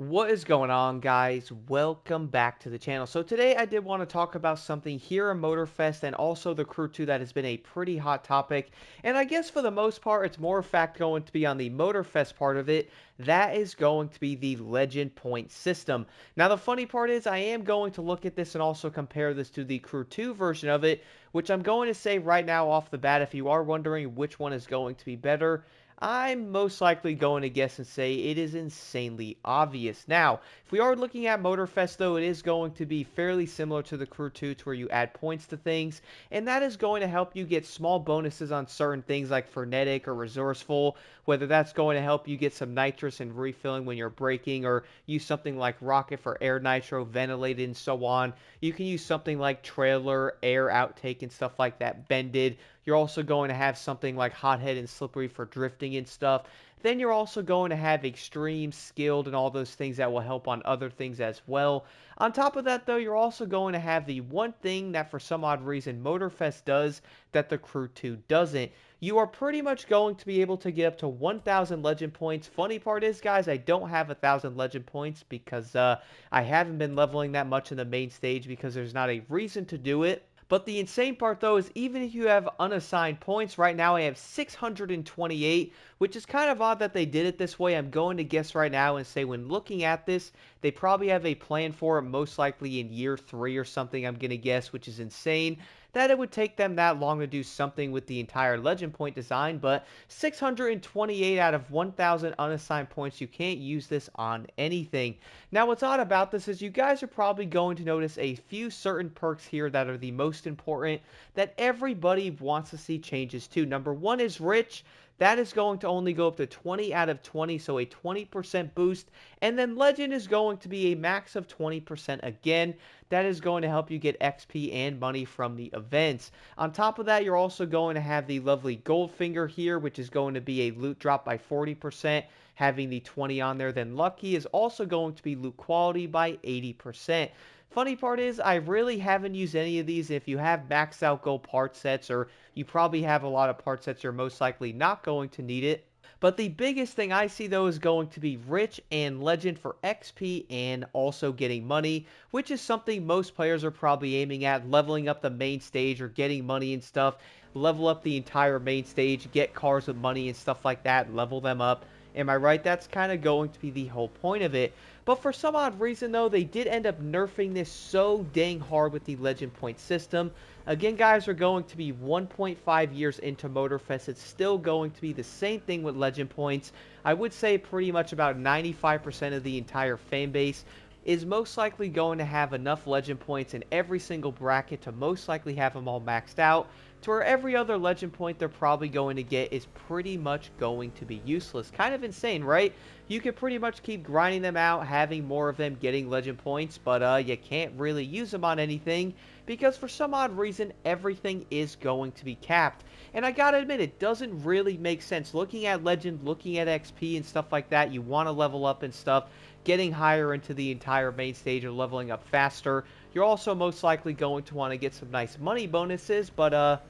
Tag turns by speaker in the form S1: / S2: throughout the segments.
S1: What is going on, guys? Welcome back to the channel. So today I did want to talk about something here in Motorfest and also the Crew 2 that has been a pretty hot topic. And I guess for the most part, it's more fact going to be on the Motorfest part of it. That is going to be the Legend Point system. Now the funny part is I am going to look at this and also compare this to the Crew 2 version of it, which I'm going to say right now off the bat, if you are wondering which one is going to be better, I'm most likely going to guess and say it is insanely obvious. Now, if we are looking at Motorfest, though, it is going to be fairly similar to the Crew 2 to where you add points to things, and that is going to help you get small bonuses on certain things like Frenetic or Resourceful, whether that's going to help you get some nitrous and refilling when you're braking, or use something like Rocket for air nitro, ventilated, and so on. You can use something like Trailer, air outtake, and stuff like that, bended. You're also going to have something like Hothead and Slippery for drifting and stuff. Then you're also going to have Extreme, Skilled, and all those things that will help on other things as well. On top of that, though, you're also going to have the one thing that for some odd reason Motorfest does that the Crew 2 doesn't. You are pretty much going to be able to get up to 1,000 legend points. Funny part is, guys, I don't have 1,000 legend points because I haven't been leveling that much in the main stage because there's not a reason to do it. But the insane part, though, is even if you have unassigned points, right now I have 628, which is kind of odd that they did it this way. I'm going to guess right now and say when looking at this, they probably have a plan for it, most likely in year 3 or something, I'm going to guess, which is insane that it would take them that long to do something with the entire legend point design, but 628 out of 1,000 unassigned points, you can't use this on anything. Now, what's odd about this is you guys are probably going to notice a few certain perks here that are the most important that everybody wants to see changes to. Number one is Rich. That is going to only go up to 20 out of 20, so a 20% boost. And then Legend is going to be a max of 20% again. That is going to help you get XP and money from the events. On top of that, you're also going to have the lovely Goldfinger here, which is going to be a loot drop by 40%, having the 20 on there. Then Lucky is also going to be loot quality by 80%. Funny part is, I really haven't used any of these. If you have maxed out gold part sets, or you probably have a lot of part sets, you're most likely not going to need it. But the biggest thing I see, though, is going to be Rich and Legend for XP and also getting money, which is something most players are probably aiming at, leveling up the main stage or getting money and stuff. Level up the entire main stage, get cars with money and stuff like that, level them up. Am I right? That's kind of going to be the whole point of it. But for some odd reason, though, they did end up nerfing this so dang hard with the Legend Point system. Again, guys, we're going to be 1.5 years into Motorfest. It's still going to be the same thing with Legend Points. I would say pretty much about 95% of the entire fan base is most likely going to have enough Legend Points in every single bracket to most likely have them all maxed out, to where every other Legend Point they're probably going to get is pretty much going to be useless. Kind of insane, right? You can pretty much keep grinding them out, having more of them getting Legend Points, but you can't really use them on anything because for some odd reason, everything is going to be capped. And I gotta admit, it doesn't really make sense. Looking at Legend, looking at XP and stuff like that, you want to level up and stuff, getting higher into the entire main stage or leveling up faster. You're also most likely going to want to get some nice money bonuses, but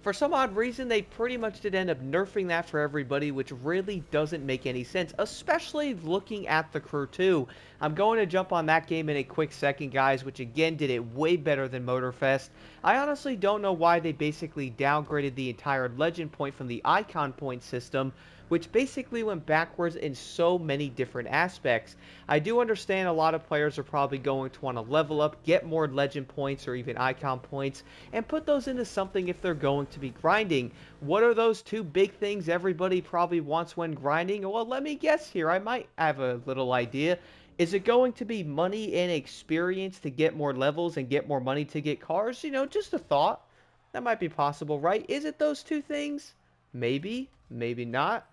S1: for some odd reason, they pretty much did end up nerfing that for everybody, which really doesn't make any sense, especially looking at the Crew 2. I'm going to jump on that game in a quick second, guys, which again did it way better than Motorfest. I honestly don't know why they basically downgraded the entire Legend Point from the Icon Point system, which basically went backwards in so many different aspects. I do understand a lot of players are probably going to want to level up, get more Legend Points or even Icon Points, and put those into something if they're going to be grinding. What are those two big things everybody probably wants when grinding? Well, let me guess here. I might have a little idea. Is it going to be money and experience to get more levels and get more money to get cars? You know, just a thought. That might be possible, right? Is it those two things? Maybe, maybe not.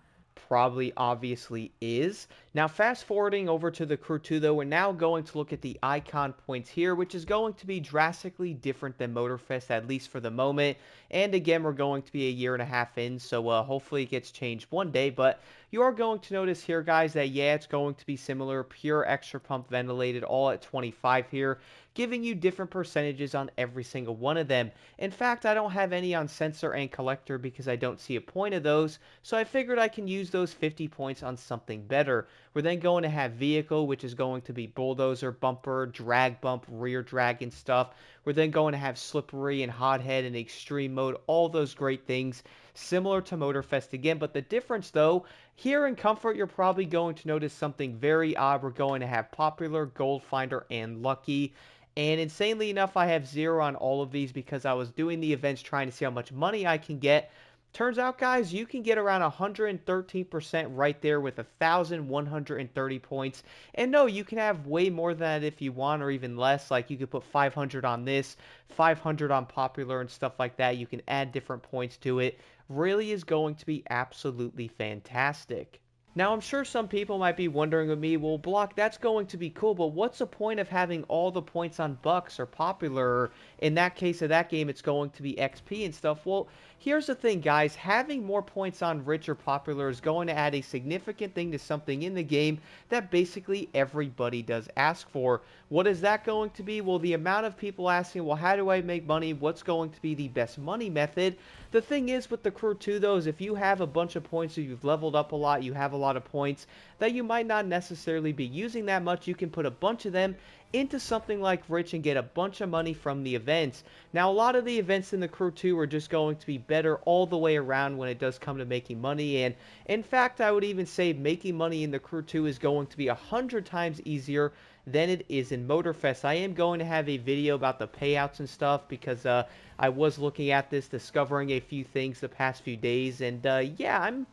S1: Probably obviously is. Now fast forwarding over to the Crew 2, though, we're now going to look at the icon points here, which is going to be drastically different than Motorfest, at least for the moment. And again, we're going to be a year and a half in, so hopefully it gets changed one day. But you are going to notice here, guys, that yeah, it's going to be similar, pure extra pump ventilated, all at 25 here. giving you different percentages on every single one of them. In fact, I don't have any on sensor and collector because I don't see a point of those, so I figured I can use those 50 points on something better. We're then going to have vehicle, which is going to be bulldozer, bumper, drag bump, rear drag and stuff. We're then going to have slippery and hothead and extreme mode, all those great things, similar to Motorfest again. But the difference though, here in comfort, you're probably going to notice something very odd. We're going to have popular, gold finder, and lucky. And insanely enough, I have 0 on all of these because I was doing the events trying to see how much money I can get. Turns out, guys, you can get around 113% right there with 1,130 points. And no, you can have way more than that if you want, or even less. Like, you could put 500 on this, 500 on popular and stuff like that. You can add different points to it. Really is going to be absolutely fantastic. Now, I'm sure some people might be wondering with me, well, Block, that's going to be cool, but what's the point of having all the points on Bucks or Popular? Or in that case of that game, it's going to be XP and stuff. Well, here's the thing, guys. Having more points on Rich or Popular is going to add a significant thing to something in the game that basically everybody does ask for. What is that going to be? Well, the amount of people asking, well, how do I make money? What's going to be the best money method? The thing is with the Crew 2, though, is if you have a bunch of points, so you've leveled up a lot, you have a lot of points that you might not necessarily be using that much, you can put a bunch of them into something like Rich and get a bunch of money from the events. Now, a lot of the events in the Crew 2 are just going to be better all the way around when it does come to making money, and in fact, I would even say making money in the Crew 2 is going to be 100 times easier than it is in Motorfest. I am going to have a video about the payouts and stuff because I was looking at this, discovering a few things the past few days, and yeah, I'm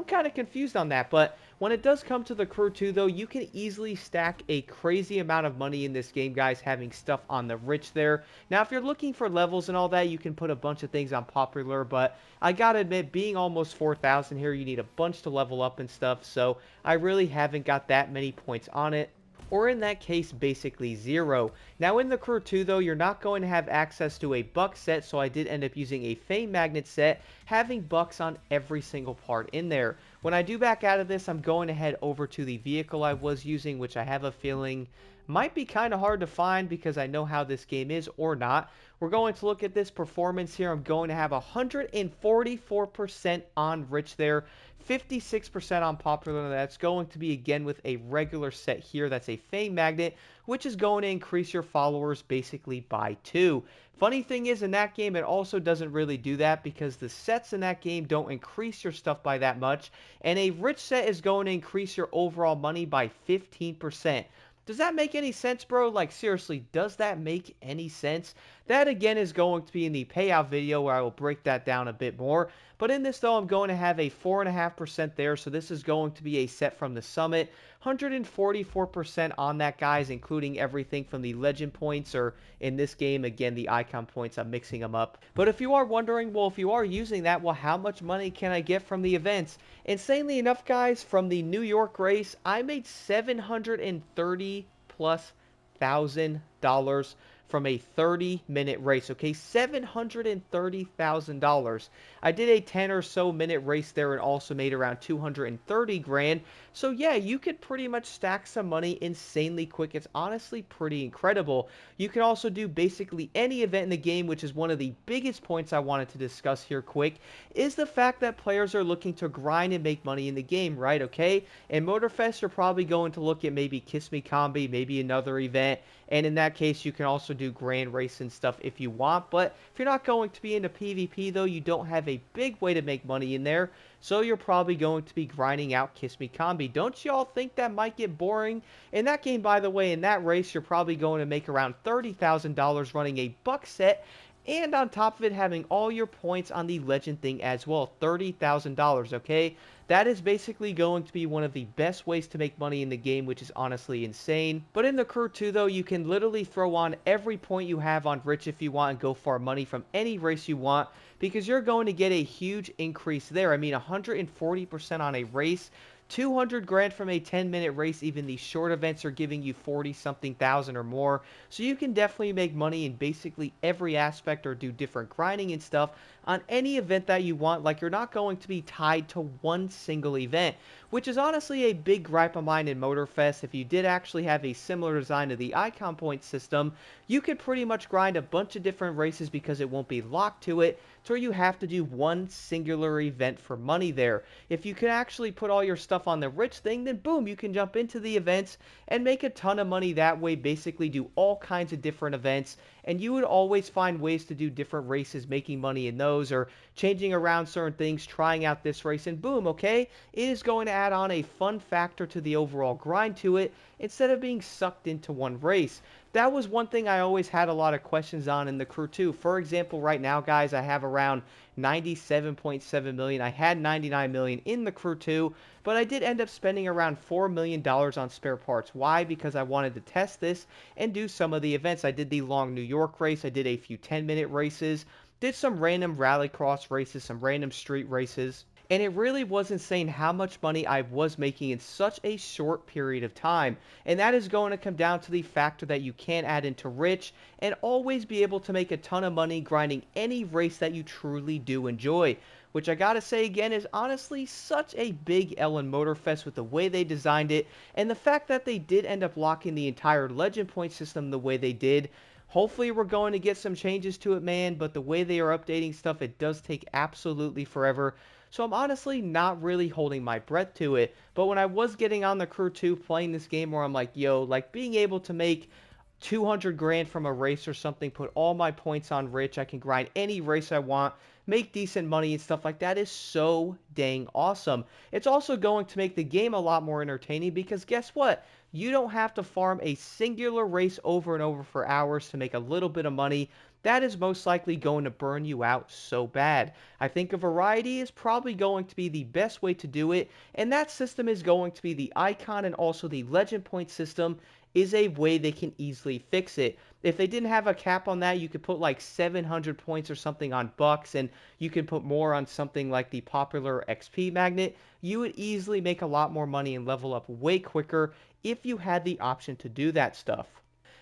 S1: kind of confused on that. But when it does come to the Crew 2, though, you can easily stack a crazy amount of money in this game, guys, having stuff on the Rich there. Now, if you're looking for levels and all that, you can put a bunch of things on Popular, but I gotta admit, being almost 4,000 here, you need a bunch to level up and stuff, so I really haven't got that many points on it. Or in that case, basically 0. Now in the Crew 2, though, you're not going to have access to a buck set, so I did end up using a Fame Magnet set, having bucks on every single part in there. When I do back out of this, I'm going to head over to the vehicle I was using, which I have a feeling might be kind of hard to find because I know how this game is or not. We're going to look at this performance here. I'm going to have 144% on Rich there, 56% on Popular. That's going to be again with a regular set here. That's a Fame Magnet, which is going to increase your followers basically by 2. Funny thing is, in that game, it also doesn't really do that because the sets in that game don't increase your stuff by that much, and a Rich set is going to increase your overall money by 15%. Does that make any sense, bro? Like, seriously, does that make any sense? That, again, is going to be in the payout video where I will break that down a bit more. But in this, though, I'm going to have a 4.5% there, so this is going to be a set from the Summit. 144% on that, guys, including everything from the Legend points, or in this game, again, the Icon points. I'm mixing them up. But if you are wondering, well, if you are using that, well, how much money can I get from the events? Insanely enough, guys, from the New York race, I made $730 plus $1,000 from a 30-minute race. Okay, $730,000. I did a 10 or so minute race there and also made around 230 grand. So yeah, you could pretty much stack some money insanely quick. It's honestly pretty incredible. You can also do basically any event in the game, which is one of the biggest points I wanted to discuss here quick, is the fact that players are looking to grind and make money in the game, right? Okay, in Motorfest, you're probably going to look at maybe Kiss Me Combi, maybe another event, and in that case, you can also do grand race and stuff if you want. But if you're not going to be into PvP, though, you don't have a big way to make money in there, so you're probably going to be grinding out Kiss Me Combi. Don't y'all think that might get boring? In that game, by the way, in that race, you're probably going to make around $30,000 running a buck set, and on top of it, having all your points on the Legend thing as well. $30,000, okay? That is basically going to be one of the best ways to make money in the game, which is honestly insane. But in the Crew 2, though, you can literally throw on every point you have on Rich if you want and go for money from any race you want, because you're going to get a huge increase there. I mean, 140% on a race. 200 grand from a 10-minute race. Even the short events are giving you 40-something thousand or more. So you can definitely make money in basically every aspect or do different grinding and stuff on any event that you want. Like, you're not going to be tied to one single event, which is honestly a big gripe of mine in Motorfest. If you did actually have a similar design to the icon point system, you could pretty much grind a bunch of different races because it won't be locked to it, to where you have to do one singular event for money there. If you can actually put all your stuff on the rich thing, then boom, you can jump into the events and make a ton of money that way, basically do all kinds of different events, and you would always find ways to do different races, making money in those, or changing around certain things, trying out this race, and boom, okay, it is going to add on a fun factor to the overall grind to it, instead of being sucked into one race. That was one thing I always had a lot of questions on in the crew too. For example, right now, guys, I have around 97.7 million. I had 99 million in the crew too, but I did end up spending around $4 million on spare parts. Why? Because I wanted to test this and do some of the events. I did the long New York race. I did a few 10-minute races, did some random rallycross races, some random street races, and it really was insane how much money I was making in such a short period of time. And that is going to come down to the factor that you can add into rich and always be able to make a ton of money grinding any race that you truly do enjoy. Which I gotta say again is honestly such a big L in Motorfest with the way they designed it, and the fact that they did end up locking the entire legend point system the way they did. Hopefully we're going to get some changes to it, man, but the way they are updating stuff, it does take absolutely forever. So I'm honestly not really holding my breath to it. But when I was getting on the crew 2 playing this game where I'm like, yo, like being able to make 200 grand from a race or something, put all my points on rich, I can grind any race I want, make decent money and stuff like that is so dang awesome. It's also going to make the game a lot more entertaining because guess what? You don't have to farm a singular race over and over for hours to make a little bit of money. That is most likely going to burn you out so bad. I think a variety is probably going to be the best way to do it, and that system is going to be the icon, and also the legend point system is a way they can easily fix it. If they didn't have a cap on that, you could put like 700 points or something on bucks, and you could put more on something like the popular XP magnet. You would easily make a lot more money and level up way quicker if you had the option to do that stuff.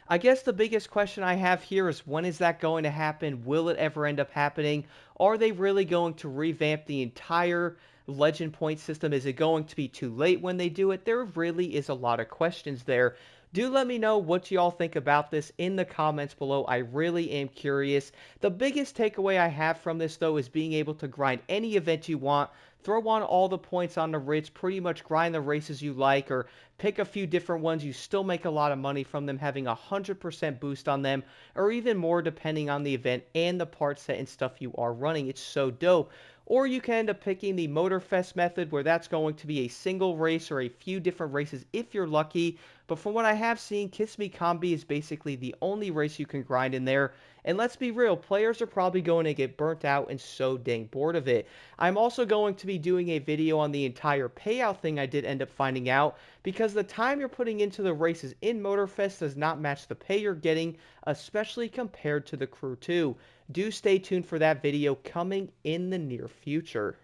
S1: I guess the biggest question I have here is, when is that going to happen? Will it ever end up happening? Are they really going to revamp the entire legend point system? Is it going to be too late when they do it? There really is a lot of questions there. Do let me know what y'all think about this in the comments below. I really am curious. The biggest takeaway I have from this, though, is being able to grind any event you want, throw on all the points on the rich, pretty much grind the races you like, or pick a few different ones. You still make a lot of money from them, having a 100% boost on them, or even more depending on the event and the part set and stuff you are running. It's so dope. Or you can end up picking the Motorfest method, where that's going to be a single race or a few different races if you're lucky. But from what I have seen, Kiss Me Combi is basically the only race you can grind in there. And let's be real, players are probably going to get burnt out and so dang bored of it. I'm also going to be doing a video on the entire payout thing I did end up finding out, because the time you're putting into the races in Motorfest does not match the pay you're getting, especially compared to the Crew 2. Do stay tuned for that video coming in the near future.